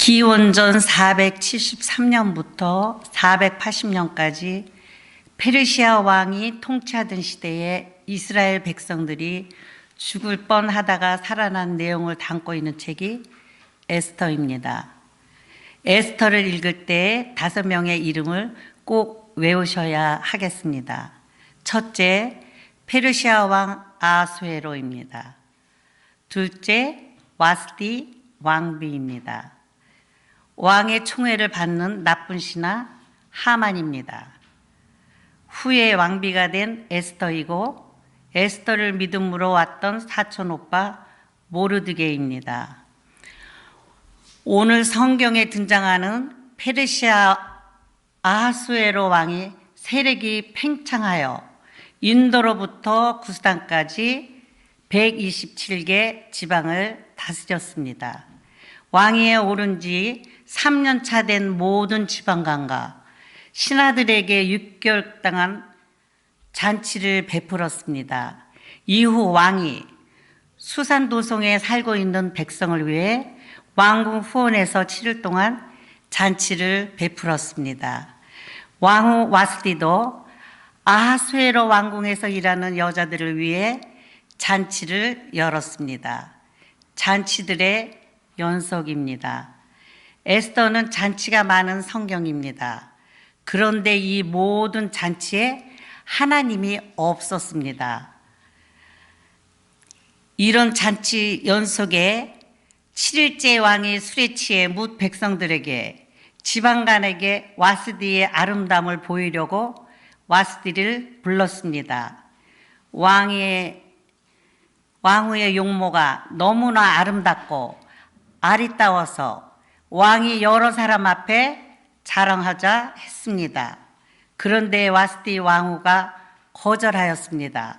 기원전 473년부터 480년까지 페르시아 왕이 통치하던 시대에 이스라엘 백성들이 죽을 뻔하다가 살아난 내용을 담고 있는 책이 에스더입니다. 에스더를 읽을 때 5명의 이름을 꼭 외우셔야 하겠습니다. 첫째, 페르시아 왕 아하수에로입니다. 둘째, 와스디 왕비입니다. 왕의 총애를 받는 나쁜 신하 하만입니다. 후에 왕비가 된 에스더이고 에스더를 믿음으로 왔던 사촌 오빠 모르드게입니다. 오늘 성경에 등장하는 페르시아 아하수에로 왕이 세력이 팽창하여 인도로부터 구스단까지 127개 지방을 다스렸습니다. 왕위에 오른 지 3년 차 된 모든 지방관과 신하들에게 6개월 동안 잔치를 베풀었습니다. 이후 왕이 수산도성에 살고 있는 백성을 위해 왕궁 후원에서 7일 동안 잔치를 베풀었습니다. 왕후 와스디도 아하수에로 왕궁에서 일하는 여자들을 위해 잔치를 열었습니다. 잔치들의 연속입니다. 에스더는 잔치가 많은 성경입니다. 그런데 이 모든 잔치에 하나님이 없었습니다. 이런 잔치 연속에 7일째 왕이 술에 취해 뭇 백성들에게 지방간에게 와스디의 아름다움을 보이려고 와스디를 불렀습니다. 왕후의 용모가 너무나 아름답고 아리따워서 왕이 여러 사람 앞에 자랑하자 했습니다. 그런데 와스디 왕후가 거절하였습니다.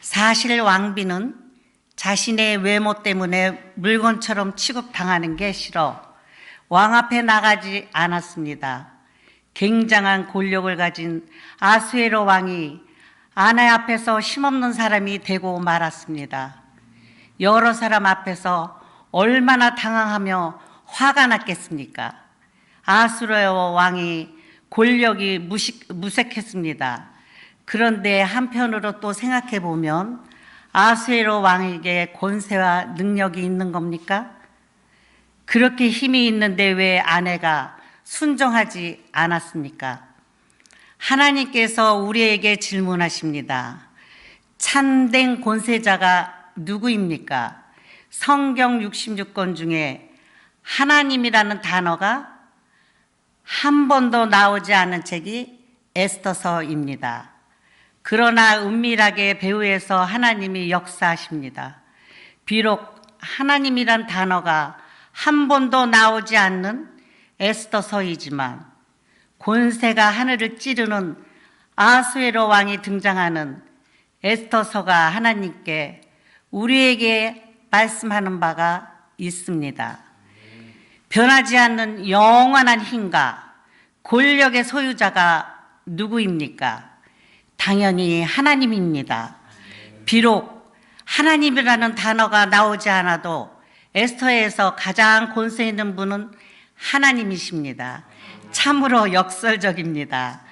사실 왕비는 자신의 외모 때문에 물건처럼 취급당하는 게 싫어 왕 앞에 나가지 않았습니다. 굉장한 권력을 가진 아수에로 왕이 아내 앞에서 힘없는 사람이 되고 말았습니다. 여러 사람 앞에서 얼마나 당황하며 화가 났겠습니까? 아수에로 왕이 권력이 무색했습니다. 그런데 한편으로 또 생각해 보면 아수에로 왕에게 권세와 능력이 있는 겁니까? 그렇게 힘이 있는데 왜 아내가 순종하지 않았습니까? 하나님께서 우리에게 질문하십니다. 참된 권세자가 누구입니까? 성경 66권 중에 하나님이라는 단어가 한 번도 나오지 않은 책이 에스더서입니다. 그러나 은밀하게 배후에서 하나님이 역사하십니다. 비록 하나님이란 단어가 한 번도 나오지 않는 에스더서이지만 권세가 하늘을 찌르는 아하수에로 왕이 등장하는 에스더서가 하나님께 우리에게 말씀하는 바가 있습니다. 변하지 않는 영원한 힘과 권력의 소유자가 누구입니까? 당연히 하나님입니다. 비록 하나님이라는 단어가 나오지 않아도 에스더에서 가장 권세 있는 분은 하나님이십니다. 참으로 역설적입니다.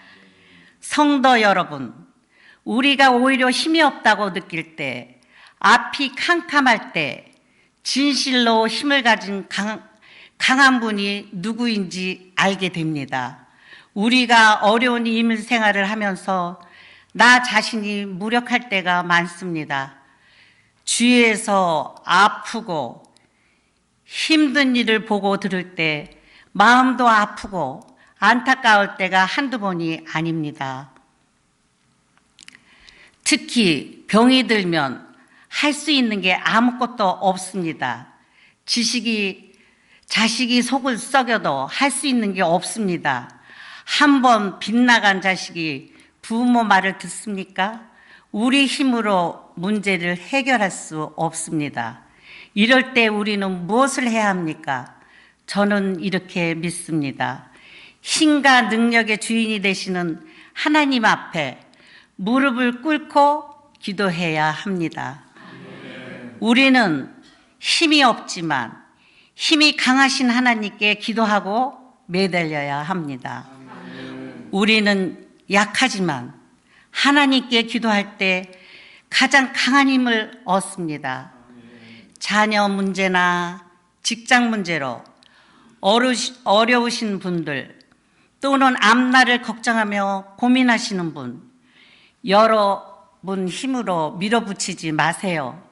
성도 여러분, 우리가 오히려 힘이 없다고 느낄 때, 앞이 캄캄할 때 진실로 힘을 가진 강한 분이 누구인지 알게 됩니다. 우리가 어려운 이민 생활을 하면서 나 자신이 무력할 때가 많습니다. 주위에서 아프고 힘든 일을 보고 들을 때 마음도 아프고 안타까울 때가 한두 번이 아닙니다. 특히 병이 들면 할 수 있는 게 아무것도 없습니다. 자식이 속을 썩여도 할 수 있는 게 없습니다. 한번 빗나간 자식이 부모 말을 듣습니까? 우리 힘으로 문제를 해결할 수 없습니다. 이럴 때 우리는 무엇을 해야 합니까? 저는 이렇게 믿습니다. 힘과 능력의 주인이 되시는 하나님 앞에 무릎을 꿇고 기도해야 합니다. 우리는 힘이 없지만 힘이 강하신 하나님께 기도하고 매달려야 합니다. 우리는 약하지만 하나님께 기도할 때 가장 강한 힘을 얻습니다. 자녀 문제나 직장 문제로 어려우신 분들, 또는 앞날을 걱정하며 고민하시는 분, 여러분 힘으로 밀어붙이지 마세요.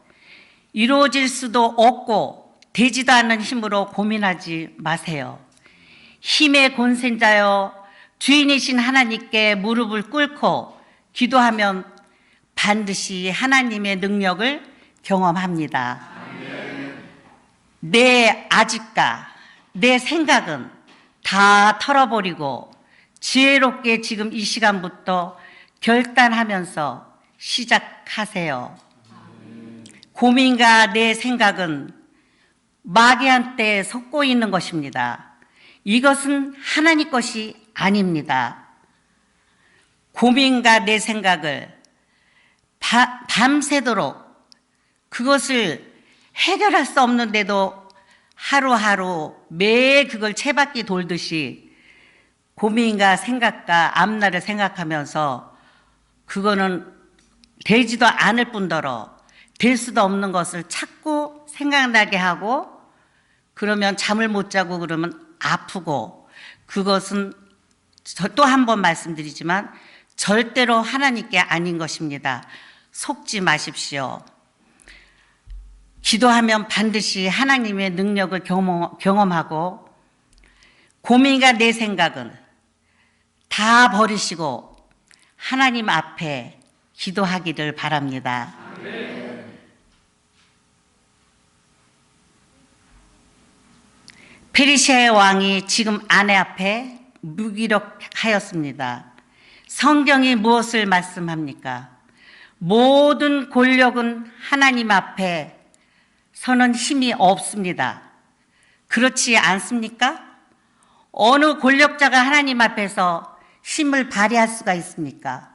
이루어질 수도 없고 되지도 않는 힘으로 고민하지 마세요. 힘의 권세자여 주인이신 하나님께 무릎을 꿇고 기도하면 반드시 하나님의 능력을 경험합니다. 내 아집과 내 생각은 다 털어버리고 지혜롭게 지금 이 시간부터 결단하면서 시작하세요. 고민과 내 생각은 마귀한테 속고 있는 것입니다. 이것은 하나님 것이 아닙니다. 고민과 내 생각을 밤새도록 그것을 해결할 수 없는데도 하루하루 매일 그걸 채바퀴 돌듯이 고민과 생각과 앞날을 생각하면서 그거는 되지도 않을 뿐더러 될 수도 없는 것을 자꾸 생각나게 하고, 그러면 잠을 못 자고 그러면 아프고, 그것은 또 한 번 말씀드리지만 절대로 하나님께 아닌 것입니다. 속지 마십시오. 기도하면 반드시 하나님의 능력을 경험하고, 고민과 내 생각은 다 버리시고 하나님 앞에 기도하기를 바랍니다. 페르시아의 왕이 지금 아내 앞에 무기력하였습니다. 성경이 무엇을 말씀합니까? 모든 권력은 하나님 앞에 서는 힘이 없습니다. 그렇지 않습니까? 어느 권력자가 하나님 앞에서 힘을 발휘할 수가 있습니까?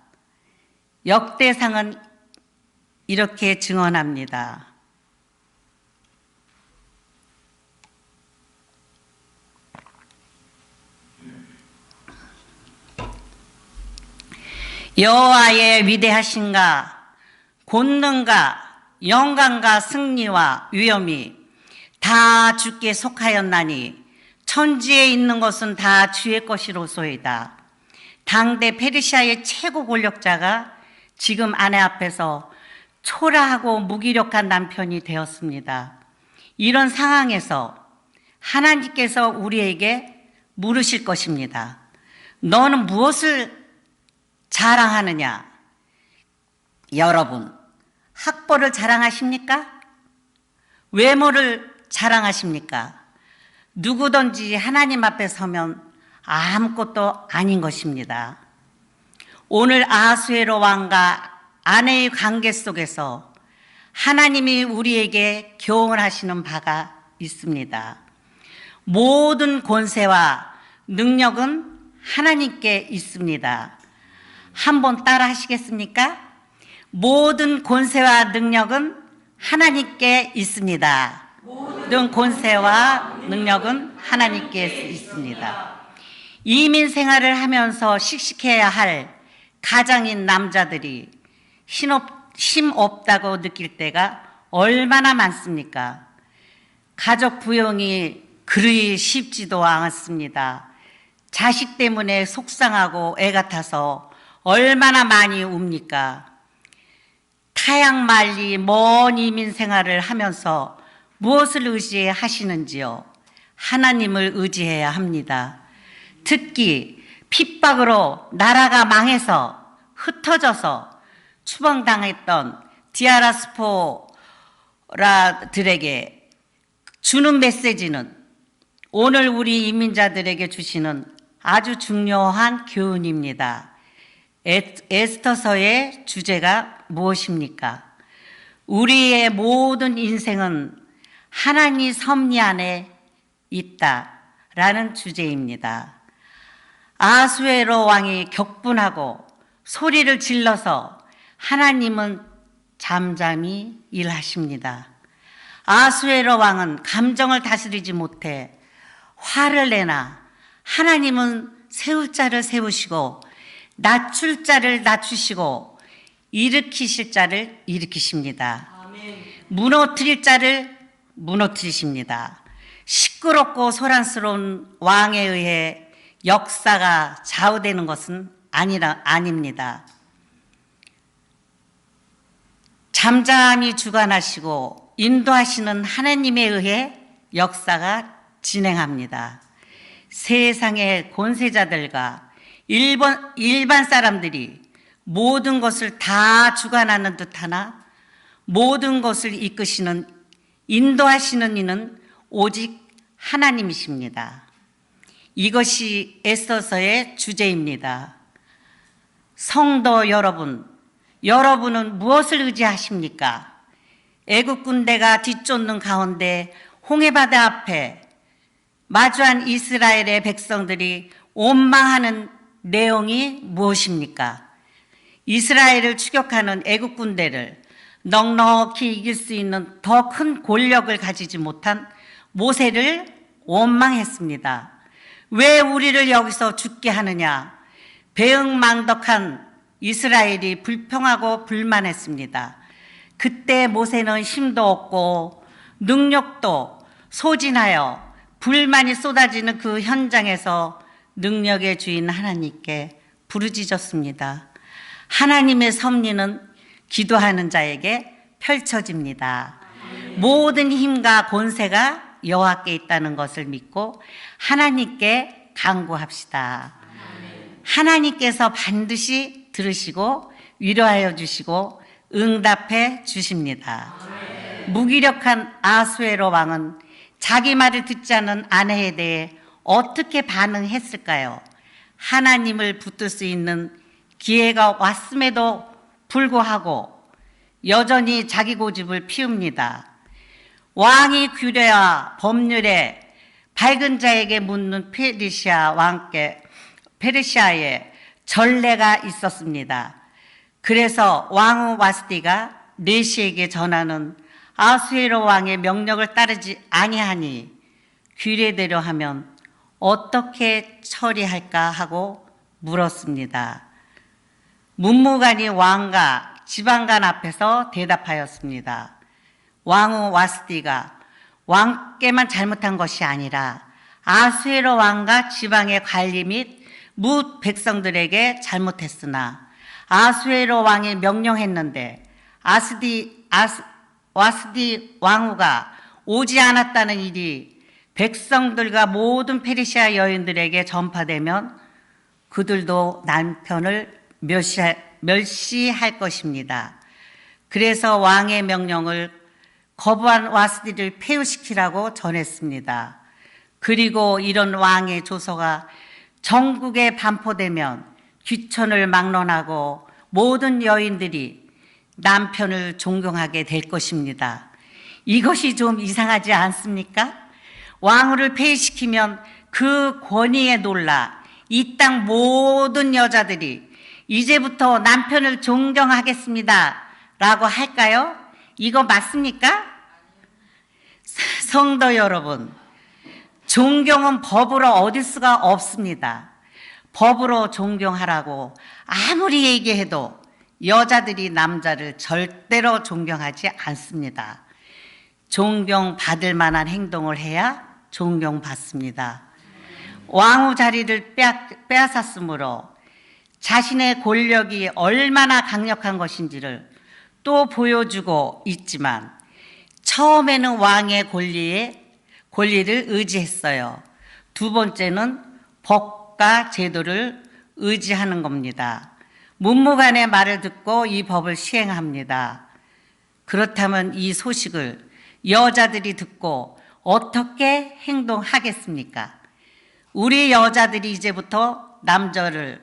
역대상은 이렇게 증언합니다. 여호와의 위대하신가, 권능과 영광과 승리와 위엄이 다 주께 속하였나니 천지에 있는 것은 다 주의 것이로소이다. 당대 페르시아의 최고 권력자가 지금 아내 앞에서 초라하고 무기력한 남편이 되었습니다. 이런 상황에서 하나님께서 우리에게 물으실 것입니다. 너는 무엇을 자랑하느냐? 여러분, 학벌을 자랑하십니까? 외모를 자랑하십니까? 누구든지 하나님 앞에 서면 아무것도 아닌 것입니다. 오늘 아하수에로 왕과 아내의 관계 속에서 하나님이 우리에게 교훈을 하시는 바가 있습니다. 모든 권세와 능력은 하나님께 있습니다. 한번 따라 하시겠습니까? 모든 권세와 능력은 하나님께 있습니다. 모든 권세와 능력은 하나님께 있습니다. 이민 생활을 하면서 씩씩해야 할 가장인 남자들이 힘 없다고 느낄 때가 얼마나 많습니까? 가족 부용이 그리 쉽지도 않습니다. 자식 때문에 속상하고 애가 타서 얼마나 많이 웁니까? 타양 말리 먼 이민 생활을 하면서 무엇을 의지하시는지요? 하나님을 의지해야 합니다. 특히 핍박으로 나라가 망해서 흩어져서 추방당했던 디아스포라들에게 주는 메시지는 오늘 우리 이민자들에게 주시는 아주 중요한 교훈입니다. 에스더서의 주제가 무엇입니까? 우리의 모든 인생은 하나님 섭리 안에 있다라는 주제입니다. 아하수에로 왕이 격분하고 소리를 질러서 하나님은 잠잠히 일하십니다. 아수에로 왕은 감정을 다스리지 못해 화를 내나 하나님은 세울 자를 세우시고 낮출 자를 낮추시고 일으키실 자를 일으키십니다. 무너뜨릴 자를 무너뜨리십니다. 시끄럽고 소란스러운 왕에 의해 역사가 좌우되는 것은 아닙니다. 잠잠히 주관하시고 인도하시는 하나님에 의해 역사가 진행합니다. 세상의 권세자들과 일반 사람들이 모든 것을 다 주관하는 듯하나 모든 것을 이끄시는 인도하시는 이는 오직 하나님이십니다. 이것이 에스더서의 주제입니다. 성도 여러분, 여러분은 무엇을 의지하십니까? 애국 군대가 뒤쫓는 가운데 홍해바다 앞에 마주한 이스라엘의 백성들이 원망하는 내용이 무엇입니까? 이스라엘을 추격하는 애국 군대를 넉넉히 이길 수 있는 더 큰 권력을 가지지 못한 모세를 원망했습니다. 왜 우리를 여기서 죽게 하느냐? 배응망덕한 이스라엘이 불평하고 불만했습니다. 그때 모세는 힘도 없고 능력도 소진하여 불만이 쏟아지는 그 현장에서 능력의 주인 하나님께 부르짖었습니다. 하나님의 섭리는 기도하는 자에게 펼쳐집니다. 모든 힘과 권세가 여호와께 있다는 것을 믿고 하나님께 간구합시다. 하나님께서 반드시 들으시고 위로하여 주시고 응답해 주십니다. 무기력한 아수에로 왕은 자기 말을 듣지 않은 아내에 대해 어떻게 반응했을까요? 하나님을 붙들 수 있는 기회가 왔음에도 불구하고 여전히 자기 고집을 피웁니다. 왕이 규례와 법률에 밝은 자에게 묻는 페르시아에 전례가 있었습니다. 그래서 왕후 와스디가 내시에게 전하는 아수에로 왕의 명령을 따르지 아니하니 규례대로 하면 어떻게 처리할까 하고 물었습니다. 문무관이 왕과 지방관 앞에서 대답하였습니다. 왕후 와스디가 왕께만 잘못한 것이 아니라 아수에로 왕과 지방의 관리 및 뭇 백성들에게 잘못했으나 아수에로 왕이 명령했는데 와스디 왕후가 오지 않았다는 일이 백성들과 모든 페르시아 여인들에게 전파되면 그들도 남편을 멸시할 것입니다. 그래서 왕의 명령을 거부한 와스디를 폐위시키라고 전했습니다. 그리고 이런 왕의 조서가 전국에 반포되면 귀천을 막론하고 모든 여인들이 남편을 존경하게 될 것입니다. 이것이 좀 이상하지 않습니까? 왕후를 폐위시키면 그 권위에 놀라 이 땅 모든 여자들이 이제부터 남편을 존경하겠습니다 라고 할까요? 이거 맞습니까? 성도 여러분, 존경은 법으로 얻을 수가 없습니다. 법으로 존경하라고 아무리 얘기해도 여자들이 남자를 절대로 존경하지 않습니다. 존경받을 만한 행동을 해야 존경받습니다. 왕후 자리를 빼앗았으므로 자신의 권력이 얼마나 강력한 것인지를 또 보여주고 있지만 처음에는 왕의 권리를 의지했어요. 두 번째는 법과 제도를 의지하는 겁니다. 문무관의 말을 듣고 이 법을 시행합니다. 그렇다면 이 소식을 여자들이 듣고 어떻게 행동하겠습니까? 우리 여자들이 이제부터 남자를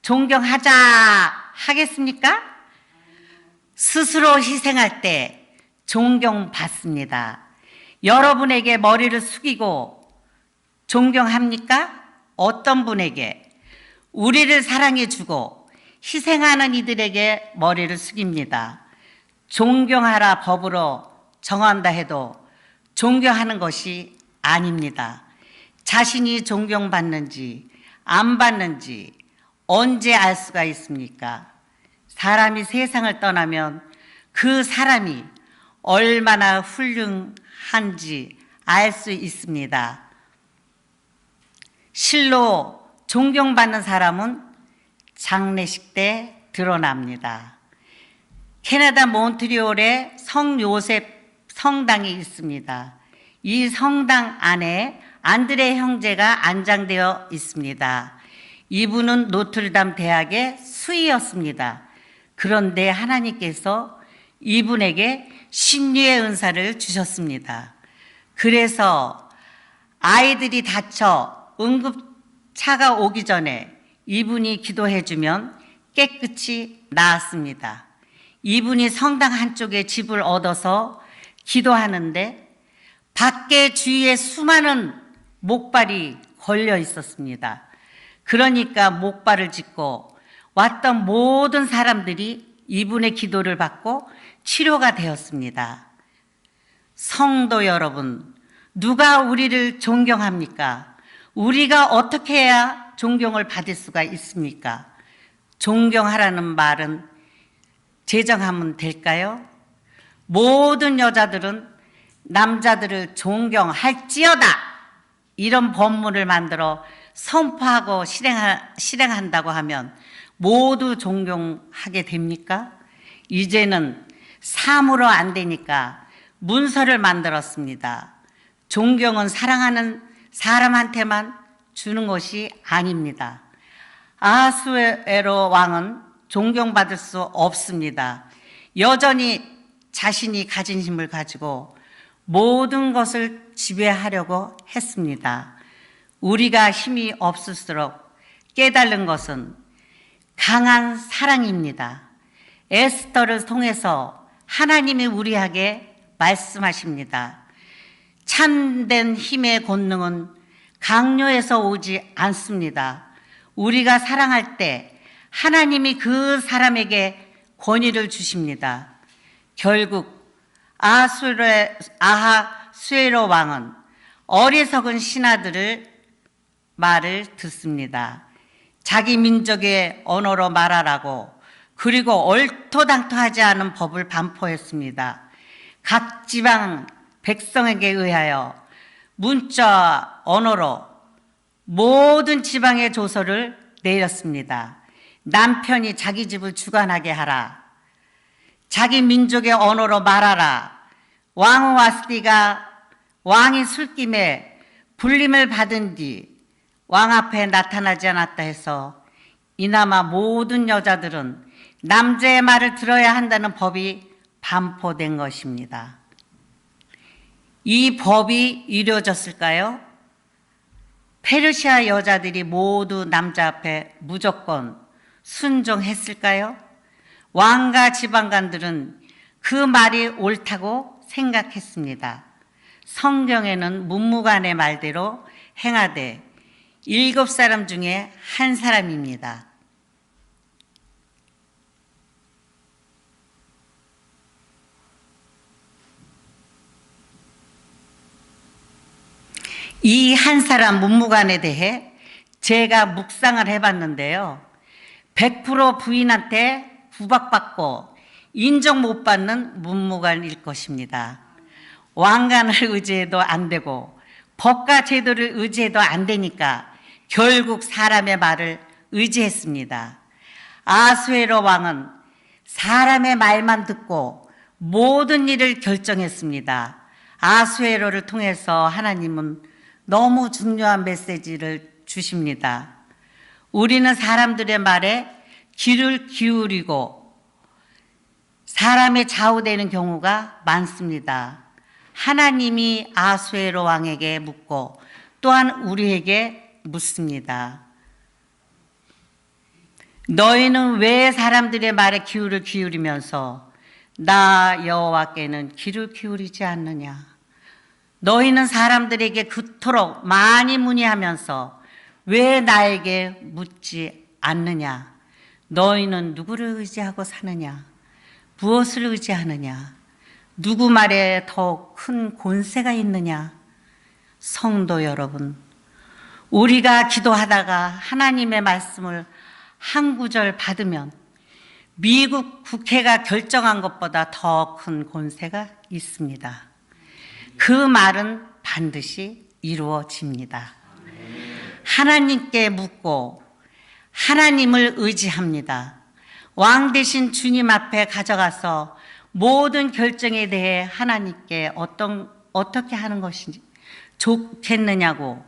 존경하자 하겠습니까? 스스로 희생할 때 존경받습니다. 여러분에게 머리를 숙이고 존경합니까? 어떤 분에게? 우리를 사랑해주고 희생하는 이들에게 머리를 숙입니다. 존경하라 법으로 정한다 해도 존경하는 것이 아닙니다. 자신이 존경받는지 안 받는지 언제 알 수가 있습니까? 사람이 세상을 떠나면 그 사람이 얼마나 훌륭한지 알 수 있습니다. 실로 존경받는 사람은 장례식 때 드러납니다. 캐나다 몬트리올에 성요셉 성당이 있습니다. 이 성당 안에 안드레 형제가 안장되어 있습니다. 이분은 노틀담 대학의 수의였습니다. 그런데 하나님께서 이분에게 신유의 은사를 주셨습니다. 그래서 아이들이 다쳐 응급차가 오기 전에 이분이 기도해주면 깨끗이 나았습니다. 이분이 성당 한쪽에 집을 얻어서 기도하는데 밖에 주위에 수많은 목발이 걸려 있었습니다. 그러니까 목발을 짚고 왔던 모든 사람들이 이분의 기도를 받고 치료가 되었습니다. 성도 여러분, 누가 우리를 존경합니까? 우리가 어떻게 해야 존경을 받을 수가 있습니까? 존경하라는 말은 제정하면 될까요? 모든 여자들은 남자들을 존경할지어다 이런 법문을 만들어 선포하고 실행한다고 하면 모두 존경하게 됩니까? 이제는 사무로 안 되니까 문서를 만들었습니다. 존경은 사랑하는 사람한테만 주는 것이 아닙니다. 아하수에로 왕은 존경받을 수 없습니다. 여전히 자신이 가진 힘을 가지고 모든 것을 지배하려고 했습니다. 우리가 힘이 없을수록 깨달은 것은 강한 사랑입니다. 에스더를 통해서 하나님이 우리에게 말씀하십니다. 참된 힘의 권능은 강요에서 오지 않습니다. 우리가 사랑할 때 하나님이 그 사람에게 권위를 주십니다. 결국 아하수에로 왕은 어리석은 신하들을 말을 듣습니다. 자기 민족의 언어로 말하라고, 그리고 얼토당토하지 않은 법을 반포했습니다. 각 지방 백성에게 의하여 문자 언어로 모든 지방의 조서를 내렸습니다. 남편이 자기 집을 주관하게 하라. 자기 민족의 언어로 말하라. 왕 와스디가 왕이 술김에 불림을 받은 뒤 왕 앞에 나타나지 않았다 해서 이나마 모든 여자들은 남자의 말을 들어야 한다는 법이 반포된 것입니다. 이 법이 이루어졌을까요? 페르시아 여자들이 모두 남자 앞에 무조건 순종했을까요? 왕과 지방관들은 그 말이 옳다고 생각했습니다. 성경에는 문무관의 말대로 행하되 7사람 중에 한 사람입니다. 이 한 사람 문무관에 대해 제가 묵상을 해봤는데요. 100% 부인한테 구박받고 인정 못 받는 문무관일 것입니다. 왕관을 의지해도 안 되고 법과 제도를 의지해도 안 되니까 결국 사람의 말을 의지했습니다. 아하수에로 왕은 사람의 말만 듣고 모든 일을 결정했습니다. 아하수에로를 통해서 하나님은 너무 중요한 메시지를 주십니다. 우리는 사람들의 말에 귀를 기울이고 사람의 좌우되는 경우가 많습니다. 하나님이 아하수에로 왕에게 묻고 또한 우리에게 묻습니다. 너희는 왜 사람들의 말에 귀를 기울이면서 나 여호와께는 귀를 기울이지 않느냐? 너희는 사람들에게 그토록 많이 문의하면서 왜 나에게 묻지 않느냐? 너희는 누구를 의지하고 사느냐? 무엇을 의지하느냐? 누구 말에 더 큰 권세가 있느냐? 성도 여러분, 우리가 기도하다가 하나님의 말씀을 한 구절 받으면 미국 국회가 결정한 것보다 더 큰 권세가 있습니다. 그 말은 반드시 이루어집니다. 하나님께 묻고 하나님을 의지합니다. 왕 대신 주님 앞에 가져가서 모든 결정에 대해 하나님께 어떻게 하는 것이 좋겠느냐고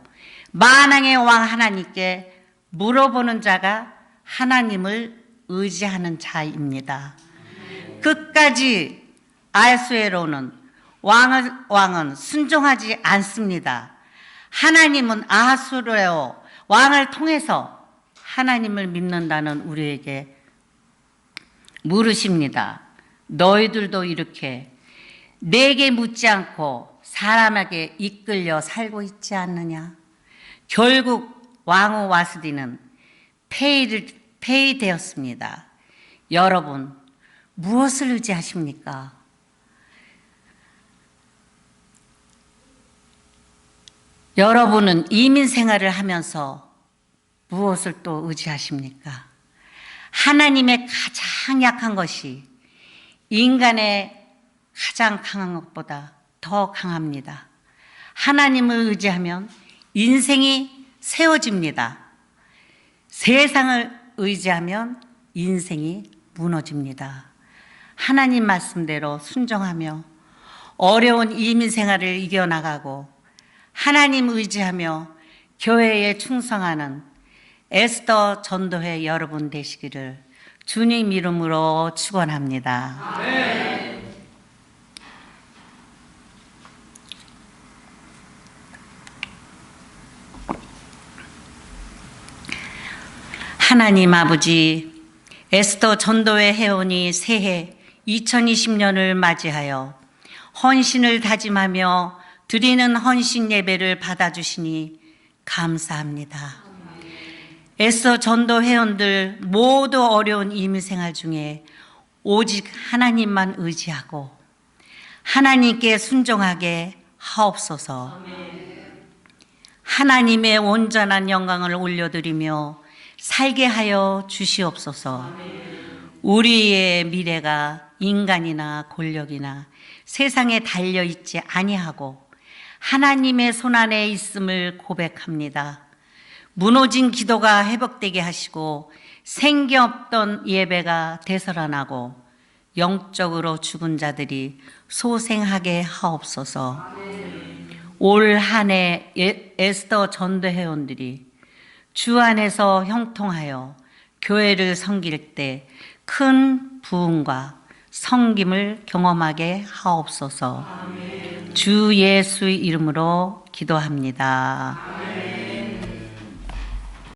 만왕의 왕 하나님께 물어보는 자가 하나님을 의지하는 자입니다. 끝까지 아하수에로는 왕은 순종하지 않습니다. 하나님은 아하수에로 왕을 통해서 하나님을 믿는다는 우리에게 물으십니다. 너희들도 이렇게 내게 묻지 않고 사람에게 이끌려 살고 있지 않느냐? 결국 왕후 와스디는 폐위되었습니다. 여러분, 무엇을 의지하십니까? 여러분은 이민 생활을 하면서 무엇을 또 의지하십니까? 하나님의 가장 약한 것이 인간의 가장 강한 것보다 더 강합니다. 하나님을 의지하면 인생이 세워집니다. 세상을 의지하면 인생이 무너집니다. 하나님 말씀대로 순종하며 어려운 이민 생활을 이겨나가고 하나님 의지하며 교회에 충성하는 에스더 전도회 여러분 되시기를 주님 이름으로 축원합니다. 아멘. 하나님 아버지, 에스더 전도회 회원이 새해 2020년을 맞이하여 헌신을 다짐하며 드리는 헌신 예배를 받아주시니 감사합니다. 에스더 전도 회원들 모두 어려운 이민 생활 중에 오직 하나님만 의지하고 하나님께 순종하게 하옵소서. 하나님의 온전한 영광을 올려드리며 살게 하여 주시옵소서. 우리의 미래가 인간이나 권력이나 세상에 달려있지 아니하고 하나님의 손안에 있음을 고백합니다. 무너진 기도가 회복되게 하시고 생기 없던 예배가 되살아나고 영적으로 죽은 자들이 소생하게 하옵소서. 올 한 해 에스더 전도 회원들이 주 안에서 형통하여 교회를 섬길 때 큰 부흥과 성김을 경험하게 하옵소서. 주 예수의 이름으로 기도합니다.